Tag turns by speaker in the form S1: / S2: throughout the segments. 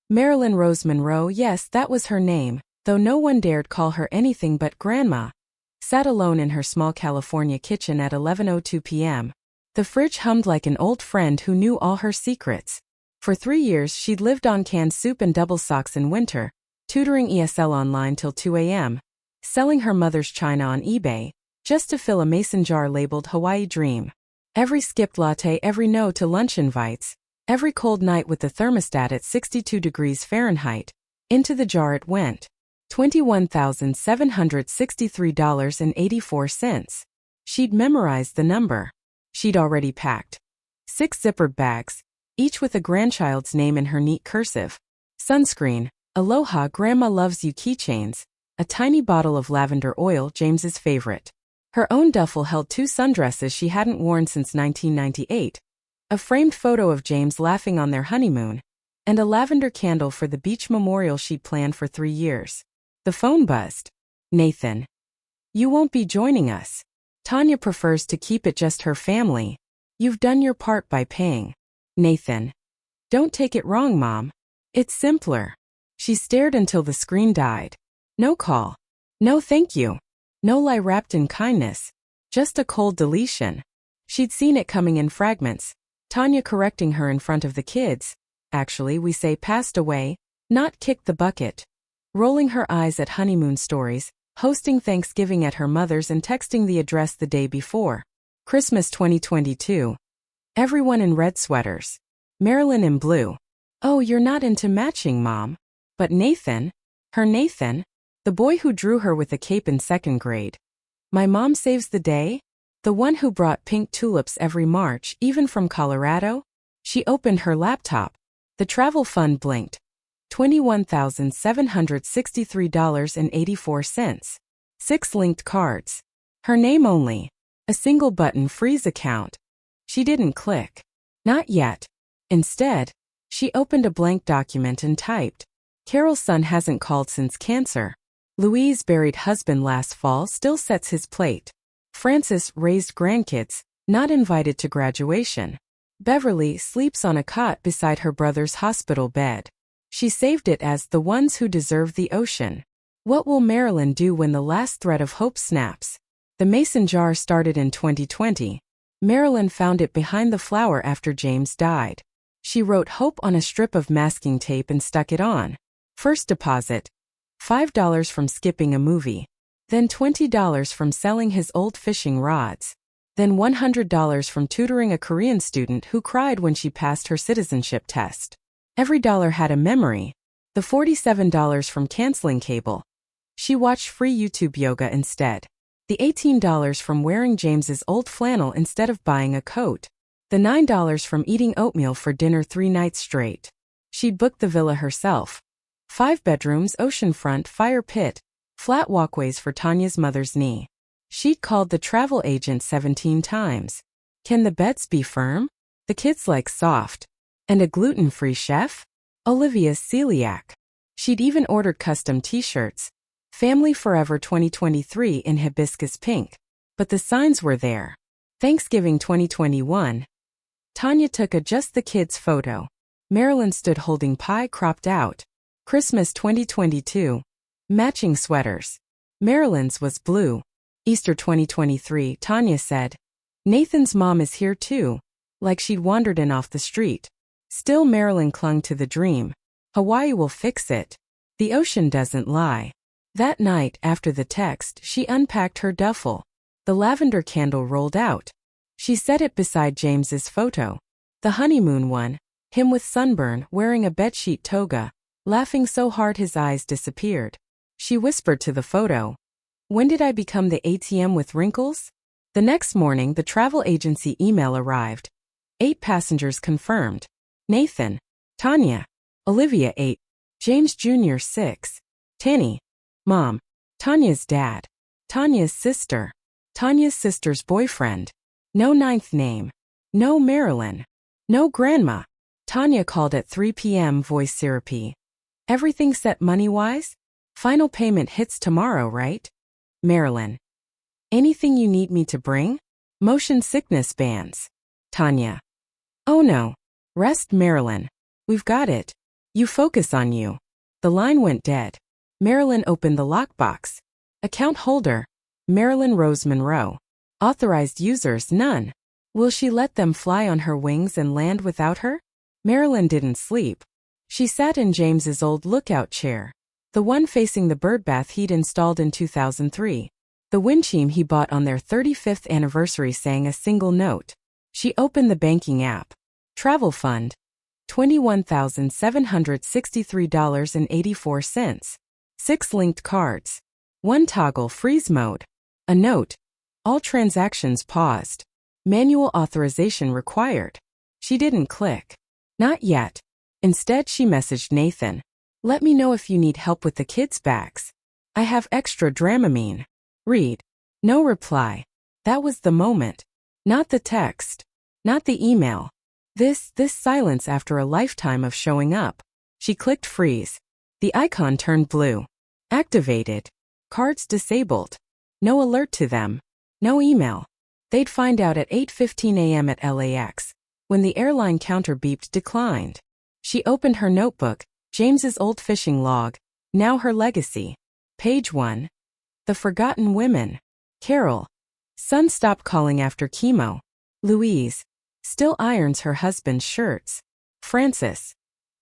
S1: Marilyn Rose Monroe, yes, that was her name, though no one dared call her anything but Grandma, sat alone in her small California kitchen at 11:02 p.m. The fridge hummed like an old friend who knew all her secrets. For 3 years she'd lived on canned soup and double socks in winter, tutoring ESL online till 2 a.m., selling her mother's china on eBay, just to fill a mason jar labeled Hawaii Dream. Every skipped latte, every no to lunch invites, every cold night with the thermostat at 62 degrees Fahrenheit, into the jar it went. $21,763.84. She'd memorized the number. She'd already packed 6 zippered bags, each with a grandchild's name in her neat cursive. Sunscreen, Aloha Grandma Loves You keychains, a tiny bottle of lavender oil, James's favorite. Her own duffel held 2 sundresses she hadn't worn since 1998, a framed photo of James laughing on their honeymoon, and a lavender candle for the beach memorial she'd planned for 3 years. The phone buzzed. Nathan. You won't be joining us. Tanya prefers to keep it just her family. You've done your part by paying. Nathan. Don't take it wrong, Mom. It's simpler. She stared until the screen died. No call. No thank you. No lie wrapped in kindness. Just a cold deletion. She'd seen it coming in fragments. Tanya correcting her in front of the kids. Actually, we say passed away, not kicked the bucket. Rolling her eyes at honeymoon stories, hosting Thanksgiving at her mother's and texting the address the day before. Christmas 2022. Everyone in red sweaters. Marilyn in blue. Oh, you're not into matching, Mom. But Nathan? Her Nathan? The boy who drew her with a cape in 2nd grade. My mom saves the day? The one who brought pink tulips every March, even from Colorado? She opened her laptop. The travel fund blinked. $21,763.84. 6 linked cards. Her name only. A single button freeze account. She didn't click. Not yet. Instead, she opened a blank document and typed, Carol's son hasn't called since cancer. Louise buried husband last fall, still sets his plate. Francis raised grandkids, not invited to graduation. Beverly sleeps on a cot beside her brother's hospital bed. She saved it as the ones who deserve the ocean. What will Marilyn do when the last thread of hope snaps? The mason jar started in 2020. Marilyn found it behind the flower after James died. She wrote hope on a strip of masking tape and stuck it on. First deposit, $5 from skipping a movie. Then $20 from selling his old fishing rods. Then $100 from tutoring a Korean student who cried when she passed her citizenship test. Every dollar had a memory. The $47 from canceling cable. She watched free YouTube yoga instead. The $18 from wearing James's old flannel instead of buying a coat. The $9 from eating oatmeal for dinner 3 nights straight. She'd booked the villa herself. 5 bedrooms, oceanfront, fire pit, flat walkways for Tanya's mother's knee. She'd called the travel agent 17 times. Can the beds be firm? The kids like soft. And a gluten-free chef? Olivia's celiac. She'd even ordered custom t-shirts. Family Forever 2023 in hibiscus pink. But the signs were there. Thanksgiving 2021. Tanya took a just the kids photo. Marilyn stood holding pie cropped out. Christmas 2022. Matching sweaters. Marilyn's was blue. Easter 2023. Tanya said, Nathan's mom is here too. Like she'd wandered in off the street. Still Marilyn clung to the dream. Hawaii will fix it. The ocean doesn't lie. That night, after the text, she unpacked her duffel. The lavender candle rolled out. She set it beside James's photo. The honeymoon one, him with sunburn, wearing a bedsheet toga, laughing so hard his eyes disappeared. She whispered to the photo, When did I become the ATM with wrinkles? The next morning, the travel agency email arrived. 8 passengers confirmed. Nathan, Tanya, Olivia 8, James Jr. 6, Tanny, Mom, Tanya's dad, Tanya's sister, Tanya's sister's boyfriend. No 9th name. No Marilyn. No grandma. Tanya called at 3 p.m. voice syrupy. Everything set money-wise? Final payment hits tomorrow, right? Marilyn. Anything you need me to bring? Motion sickness bands. Tanya. Oh no. Rest Marilyn. We've got it. You focus on you. The line went dead. Marilyn opened the lockbox. Account holder: Marilyn Rose Monroe. Authorized users: none. Will she let them fly on her wings and land without her? Marilyn didn't sleep. She sat in James's old lookout chair, the one facing the birdbath he'd installed in 2003. The wind chime he bought on their 35th anniversary sang a single note. She opened the banking app. Travel fund: $21,763.84. 6 linked cards. 1 toggle freeze mode. A note: all transactions paused. Manual authorization required. She didn't click. Not yet. Instead, she messaged Nathan. Let me know if you need help with the kids' bags. I have extra Dramamine. Read. No reply. That was the moment. Not the text. Not the email. This silence after a lifetime of showing up. She clicked freeze. The icon turned blue. Activated. Cards disabled. No alert to them. No email. They'd find out at 8:15 a.m. at LAX, when the airline counter beeped declined. She opened her notebook, James's old fishing log, now her legacy. Page 1. The Forgotten Women. Carol. Son stopped calling after chemo. Louise. Still irons her husband's shirts. Frances.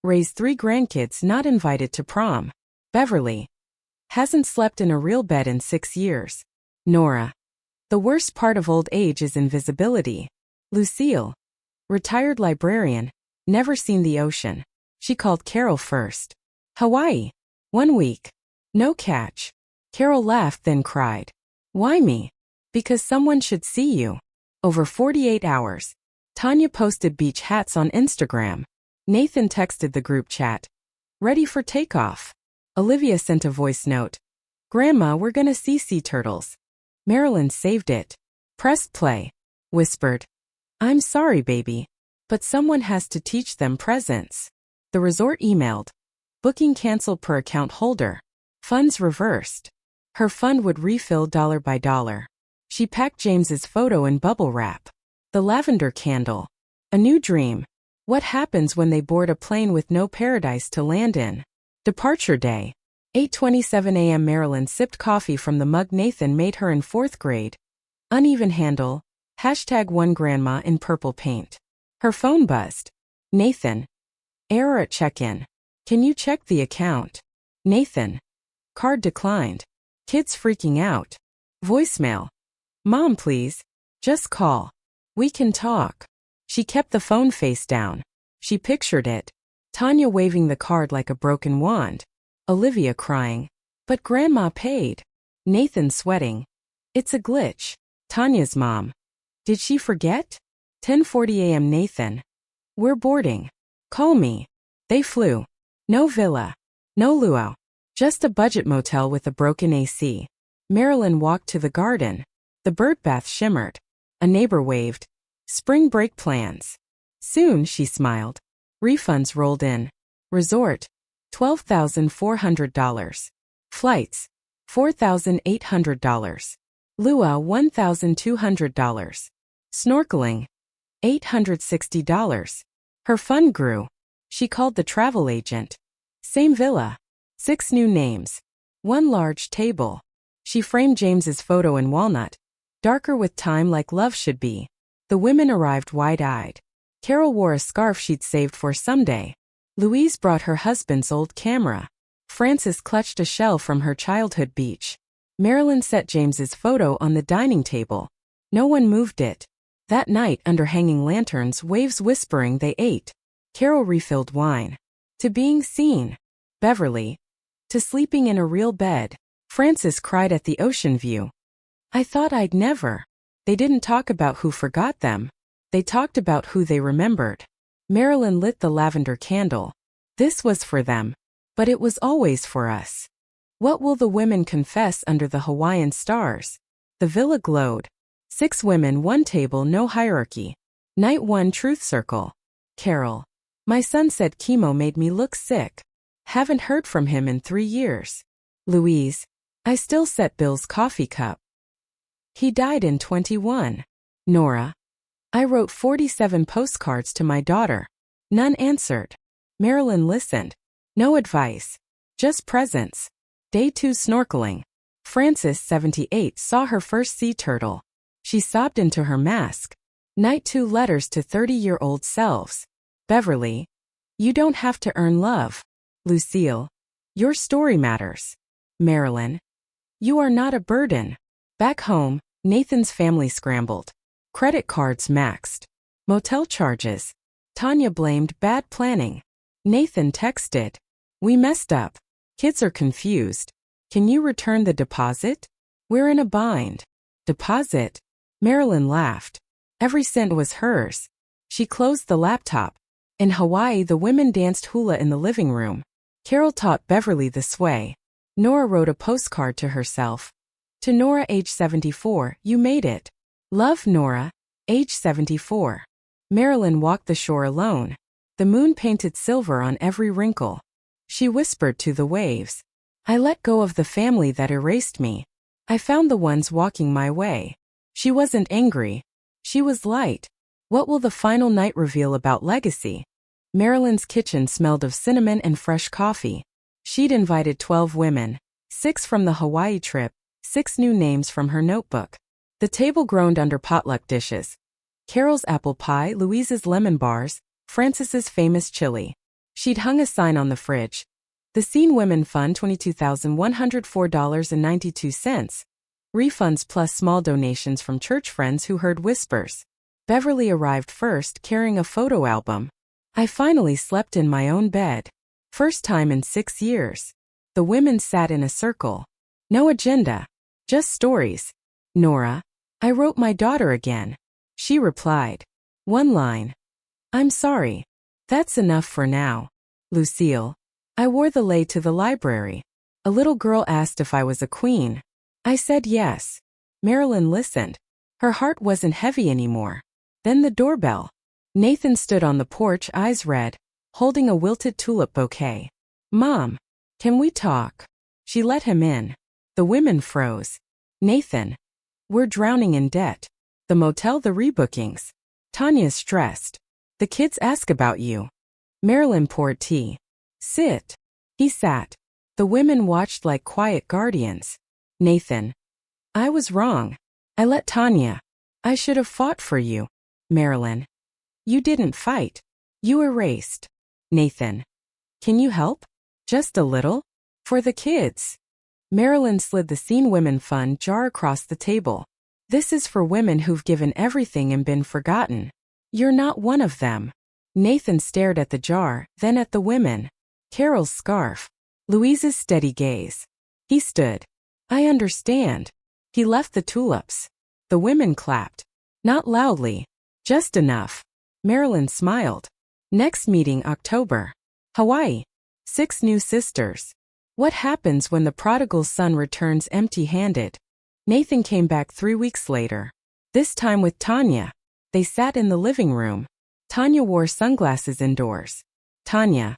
S1: Raised 3 grandkids not invited to prom. Beverly. Hasn't slept in a real bed in 6 years. Nora. The worst part of old age is invisibility. Lucille. Retired librarian, never seen the ocean. She called Carol first. Hawaii. 1 week. No catch. Carol laughed then cried. Why me? Because someone should see you. Over 48 hours. Tanya posted beach hats on Instagram. Nathan texted the group chat. Ready for takeoff. Olivia sent a voice note. Grandma, we're gonna see sea turtles. Marilyn saved it. Pressed play. Whispered. I'm sorry, baby. But someone has to teach them presents. The resort emailed. Booking canceled per account holder. Funds reversed. Her fund would refill dollar by dollar. She packed James's photo in bubble wrap. The lavender candle. A new dream. What happens when they board a plane with no paradise to land in? Departure day. 8:27 a.m. Marilyn sipped coffee from the mug Nathan made her in 4th grade. Uneven handle. #1 grandma in purple paint. Her phone buzzed. Nathan. Error at check-in. Can you check the account? Nathan. Card declined. Kids freaking out. Voicemail. Mom, please. Just call. We can talk. She kept the phone face down. She pictured it. Tanya waving the card like a broken wand. Olivia crying. But Grandma paid. Nathan sweating. It's a glitch. Tanya's mom. Did she forget? 10:40 a.m. Nathan. We're boarding. Call me. They flew. No villa. No luau. Just a budget motel with a broken AC. Marilyn walked to the garden. The birdbath shimmered. A neighbor waved. Spring break plans. Soon, she smiled. Refunds rolled in. Resort. $12,400. Flights. $4,800. Luau $1,200. Snorkeling. $860. Her fund grew. She called the travel agent. Same villa. 6 new names. 1 large table. She framed James's photo in walnut. Darker with time like love should be. The women arrived wide-eyed. Carol wore a scarf she'd saved for someday. Louise brought her husband's old camera. Frances clutched a shell from her childhood beach. Marilyn set James's photo on the dining table. No one moved it. That night, under hanging lanterns, waves whispering, they ate. Carol refilled wine. To being seen. Beverly. To sleeping in a real bed. Frances cried at the ocean view. I thought I'd never. They didn't talk about who forgot them. They talked about who they remembered. Marilyn lit the lavender candle. This was for them. But it was always for us. What will the women confess under the Hawaiian stars? The villa glowed. 6 women, 1 table, no hierarchy. Night 1 truth circle. Carol. My son said chemo made me look sick. Haven't heard from him in 3 years. Louise. I still set Bill's coffee cup. He died in 21. Nora. I wrote 47 postcards to my daughter. None answered. Marilyn listened. No advice. Just presence. Day 2 snorkeling. Frances, 78, saw her first sea turtle. She sobbed into her mask. Night 2 letters to 30-year-old selves. Beverly. You don't have to earn love. Lucille. Your story matters. Marilyn. You are not a burden. Back home, Nathan's family scrambled. Credit cards maxed. Motel charges. Tanya blamed bad planning. Nathan texted. We messed up. Kids are confused. Can you return the deposit? We're in a bind. Deposit? Marilyn laughed. Every cent was hers. She closed the laptop. In Hawaii, the women danced hula in the living room. Carol taught Beverly the sway. Nora wrote a postcard to herself. To Nora, age 74, you made it. Love, Nora, age 74. Marilyn walked the shore alone. The moon painted silver on every wrinkle. She whispered to the waves. I let go of the family that erased me. I found the ones walking my way. She wasn't angry. She was light. What will the final night reveal about legacy? Marilyn's kitchen smelled of cinnamon and fresh coffee. She'd invited 12 women, 6 from the Hawaii trip, 6 new names from her notebook. The table groaned under potluck dishes. Carol's apple pie, Louise's lemon bars, Frances's famous chili. She'd hung a sign on the fridge. The Scene Women Fund, $22,104.92. Refunds plus small donations from church friends who heard whispers. Beverly arrived first, carrying a photo album. I finally slept in my own bed. First time in 6 years. The women sat in a circle. No agenda. Just stories. Nora. I wrote my daughter again. She replied. One line. I'm sorry. That's enough for now. Lucille. I wore the lei to the library. A little girl asked if I was a queen. I said yes. Marilyn listened. Her heart wasn't heavy anymore. Then the doorbell. Nathan stood on the porch, eyes red, holding a wilted tulip bouquet. Mom, can we talk? She let him in. The women froze. Nathan. We're drowning in debt. The motel, the rebookings. Tanya's stressed. The kids ask about you. Marilyn poured tea. Sit. He sat. The women watched like quiet guardians. Nathan. I was wrong. I let Tanya. I should have fought for you. Marilyn. You didn't fight. You erased. Nathan. Can you help? Just a little? For the kids. Marilyn slid the Scene Women Fund jar across the table. This is for women who've given everything and been forgotten. You're not one of them. Nathan stared at the jar, then at the women. Carol's scarf. Louise's steady gaze. He stood. I understand. He left the tulips. The women clapped. Not loudly. Just enough. Marilyn smiled. Next meeting, October. Hawaii. 6 new sisters. What happens when the prodigal son returns empty-handed? Nathan came back 3 weeks later. This time with Tanya. They sat in the living room. Tanya wore sunglasses indoors. Tanya.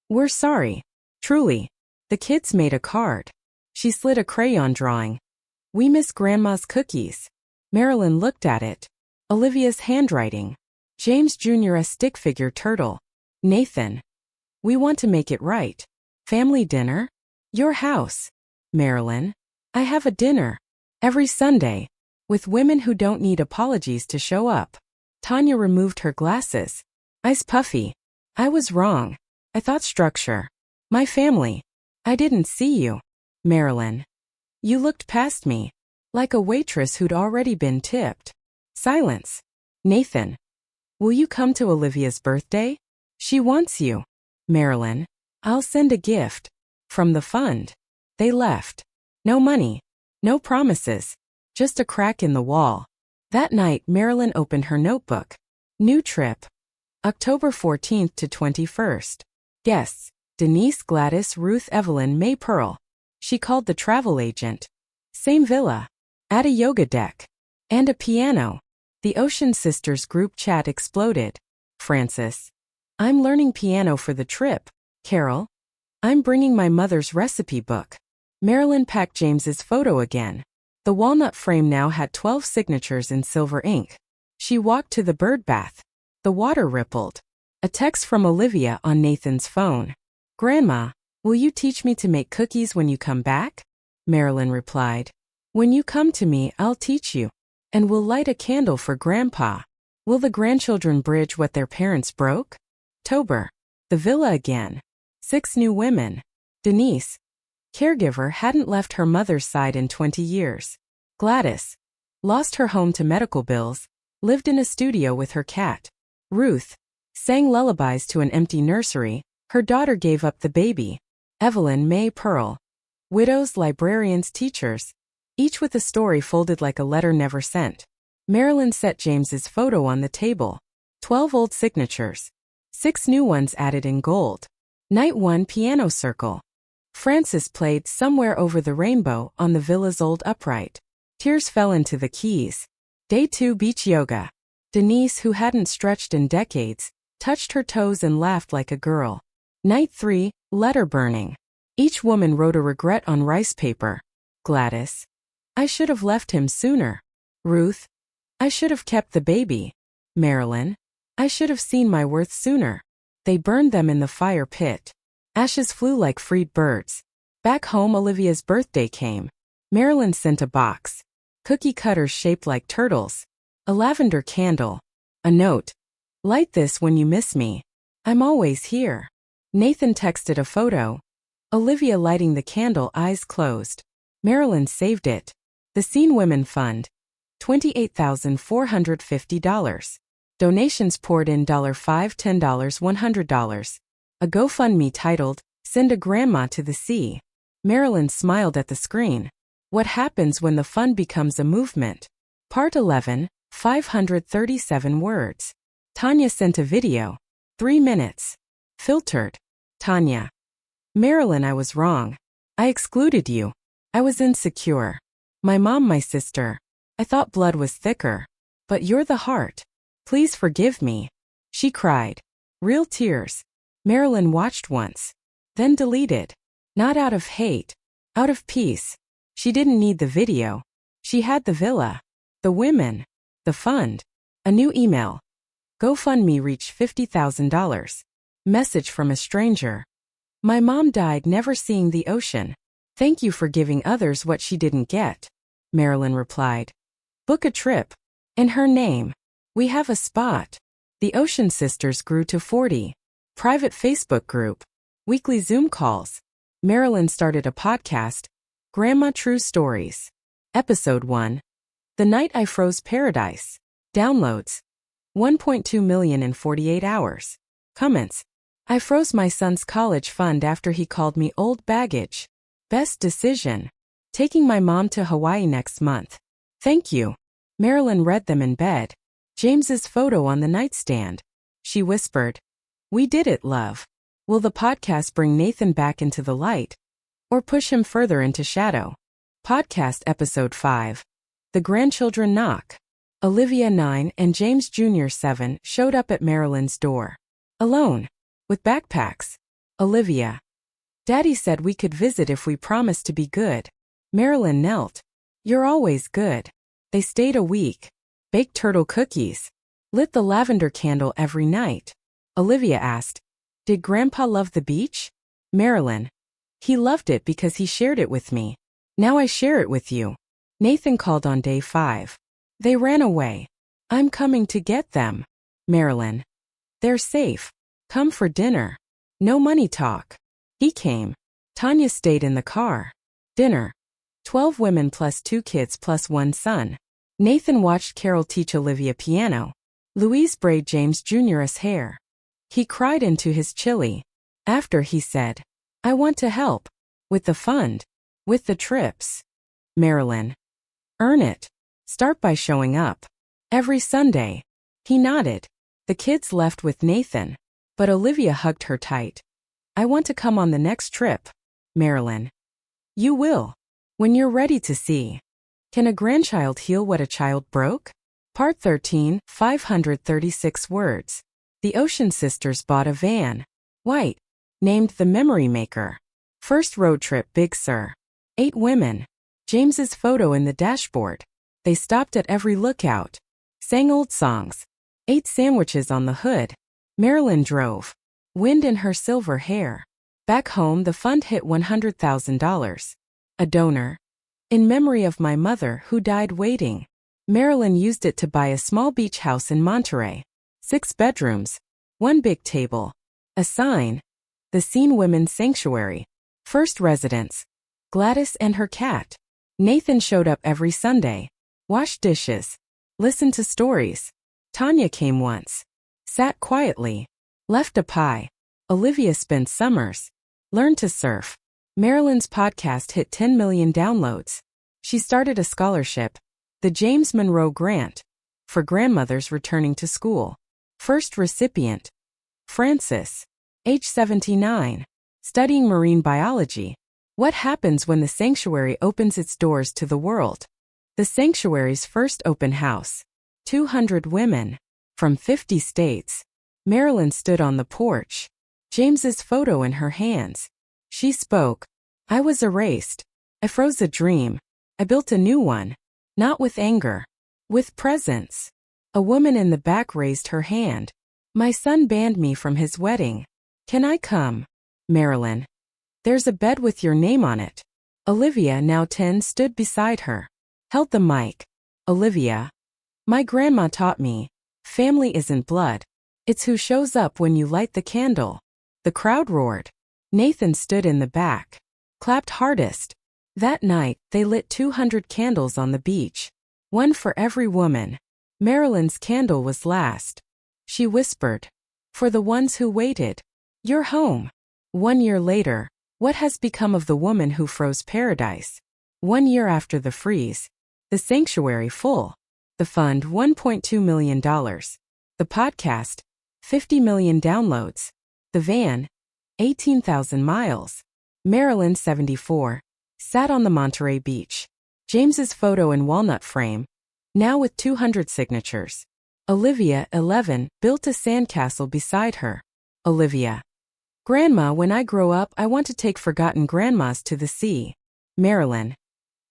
S1: We're sorry. Truly. The kids made a card. She slid a crayon drawing. We miss Grandma's cookies. Marilyn looked at it. Olivia's handwriting. James Jr. a stick figure turtle. Nathan. We want to make it right. Family dinner? Your house. Marilyn. I have a dinner. Every Sunday. With women who don't need apologies to show up. Tanya removed her glasses. Eyes puffy. I was wrong. I thought structure. My family. I didn't see you. Marilyn. You looked past me. Like a waitress who'd already been tipped. Silence. Nathan. Will you come to Olivia's birthday? She wants you. Marilyn. I'll send a gift. From the fund. They left. No money. No promises. Just a crack in the wall. That night, Marilyn opened her notebook. New trip. October 14th to 21st. Guests. Denise, Gladys, Ruth, Evelyn, May, Pearl. She called the travel agent. Same villa. Add a yoga deck. And a piano. The Ocean Sisters group chat exploded. Frances. I'm learning piano for the trip. Carol. I'm bringing my mother's recipe book. Marilyn packed James's photo again. The walnut frame now had 12 signatures in silver ink. She walked to the bird bath. The water rippled. A text from Olivia on Nathan's phone. Grandma, will you teach me to make cookies when you come back? Marilyn replied. When you come to me, I'll teach you. And we'll light a candle for Grandpa. Will the grandchildren bridge what their parents broke? October. The villa again. 6 new women. Denise. Caregiver hadn't left her mother's side in 20 years. Gladys. Lost her home to medical bills. Lived in a studio with her cat. Ruth. Sang lullabies to an empty nursery. Her daughter gave up the baby. Evelyn May Pearl. Widows, librarians, teachers. Each with a story folded like a letter never sent. Marilyn set James's photo on the table. 12 old signatures. 6 new ones added in gold. Night 1 piano circle. Francis played Somewhere Over the Rainbow on the villa's old upright. Tears fell into the keys. Day 2 beach yoga. Denise, who hadn't stretched in decades, touched her toes and laughed like a girl. Night 3 letter burning. Each woman wrote a regret on rice paper. Gladys. I should have left him sooner. Ruth. I should have kept the baby. Marilyn. I should have seen my worth sooner. They burned them in the fire pit. Ashes flew like freed birds. Back home, Olivia's birthday came. Marilyn sent a box. Cookie cutters shaped like turtles. A lavender candle. A note. Light this when you miss me. I'm always here. Nathan texted a photo. Olivia lighting the candle, eyes closed. Marilyn saved it. The Scene Women Fund. $28,450. Donations poured in $5, $10, $100. A GoFundMe titled, Send a Grandma to the Sea. Marilyn smiled at the screen. What happens when the fund becomes a movement? Part 11, 537 words. Tanya sent a video. 3 minutes. Filtered. Tanya. Marilyn, I was wrong. I excluded you. I was insecure. My mom, my sister. I thought blood was thicker. But you're the heart. Please forgive me. She cried. Real tears. Marilyn watched once. Then deleted. Not out of hate. Out of peace. She didn't need the video. She had the villa. The women. The fund. A new email. GoFundMe reached $50,000. Message from a stranger. My mom died never seeing the ocean. Thank you for giving others what she didn't get. Marilyn replied. Book a trip. In her name. We have a spot. The Ocean Sisters grew to 40. Private Facebook group. Weekly Zoom calls. Marilyn started a podcast. Grandma True Stories. Episode 1. The Night I Froze Paradise. Downloads. 1.2 million in 48 hours. Comments. I froze my son's college fund after he called me old baggage. Best decision. Taking my mom to Hawaii next month. Thank you. Marilyn read them in bed. James's photo on the nightstand. She whispered. We did it, love. Will the podcast bring Nathan back into the light? Or push him further into shadow? Podcast Episode 5. The Grandchildren Knock. Olivia 9 and James Jr. 7 showed up at Marilyn's door. Alone. With backpacks. Olivia. Daddy said we could visit if we promised to be good. Marilyn knelt. You're always good. They stayed a week. Baked turtle cookies. Lit the lavender candle every night. Olivia asked, Did Grandpa love the beach? Marilyn. He loved it because he shared it with me. Now I share it with you. Nathan called on day 5. They ran away. I'm coming to get them. Marilyn. They're safe. Come for dinner. No money talk. He came. Tanya stayed in the car. Dinner. 12 women plus 2 kids plus 1 son. Nathan watched Carol teach Olivia piano. Louise braid James Jr.'s hair. He cried into his chili. After he said, I want to help. With the fund. With the trips. Marilyn. Earn it. Start by showing up. Every Sunday. He nodded. The kids left with Nathan. But Olivia hugged her tight. I want to come on the next trip. Marilyn. You will. When you're ready to see. Can a grandchild heal what a child broke? Part 13, 536 words. The Ocean Sisters bought a van. White. Named the Memory Maker. First road trip, Big Sur. 8 women. James's photo in the dashboard. They stopped at every lookout. Sang old songs. Ate sandwiches on the hood. Marilyn drove. Wind in her silver hair. Back home, the fund hit $100,000. A donor. In memory of my mother who died waiting. Marilyn used it to buy a small beach house in Monterey. 6 bedrooms. 1 big table. A sign. The Scene Women's Sanctuary. First residence. Gladys and her cat. Nathan showed up every Sunday. Washed dishes. Listened to stories. Tanya came once. Sat quietly. Left a pie. Olivia spent summers. Learned to surf. Marilyn's podcast hit 10 million downloads. She started a scholarship, the James Monroe Grant, for grandmothers returning to school. First recipient, Frances, age 79, studying marine biology. What happens when the sanctuary opens its doors to the world? The sanctuary's first open house. 200 women. From 50 states. Marilyn stood on the porch. James's photo in her hands. She spoke. I was erased. I froze a dream. I built a new one. Not with anger. With presence. A woman in the back raised her hand. My son banned me from his wedding. Can I come? Marilyn. There's a bed with your name on it. Olivia, now 10, stood beside her. Held the mic. Olivia. My grandma taught me, family isn't blood. It's who shows up when you light the candle. The crowd roared. Nathan stood in the back. Clapped hardest. That night, they lit 200 candles on the beach. One for every woman. Marilyn's candle was last. She whispered. For the ones who waited. You're home. 1 year later, what has become of the woman who froze paradise? 1 year after the freeze. The sanctuary full. The fund $1.2 million. The podcast, 50 million downloads. The van, 18,000 miles. Marilyn, 74, sat on the Monterey beach. James's photo in walnut frame, now with 200 signatures. Olivia, 11, built a sandcastle beside her. Olivia. Grandma, when I grow up, I want to take forgotten grandmas to the sea. Marilyn.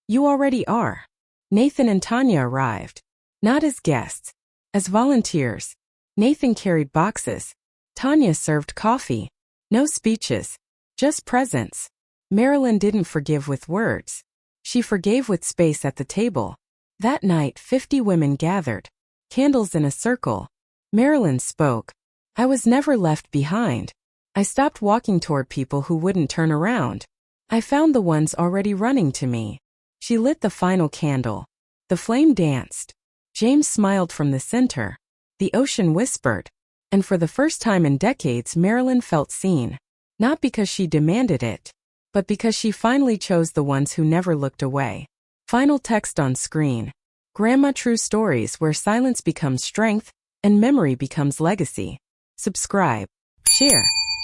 S1: You already are. Nathan and Tanya arrived. Not as guests. As volunteers. Nathan carried boxes. Tanya served coffee. No speeches. Just presence. Marilyn didn't forgive with words. She forgave with space at the table. That night, 50 women gathered. Candles in a circle. Marilyn spoke. I was never left behind. I stopped walking toward people who wouldn't turn around. I found the ones already running to me. She lit the final candle. The flame danced. James smiled from the center. The ocean whispered. And for the first time in decades, Marilyn felt seen. Not because she demanded it, but because she finally chose the ones who never looked away. Final text on screen. Grandma True Stories, where silence becomes strength and memory becomes legacy. Subscribe. Share.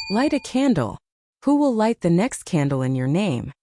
S1: Light a candle. Who will light the next candle in your name?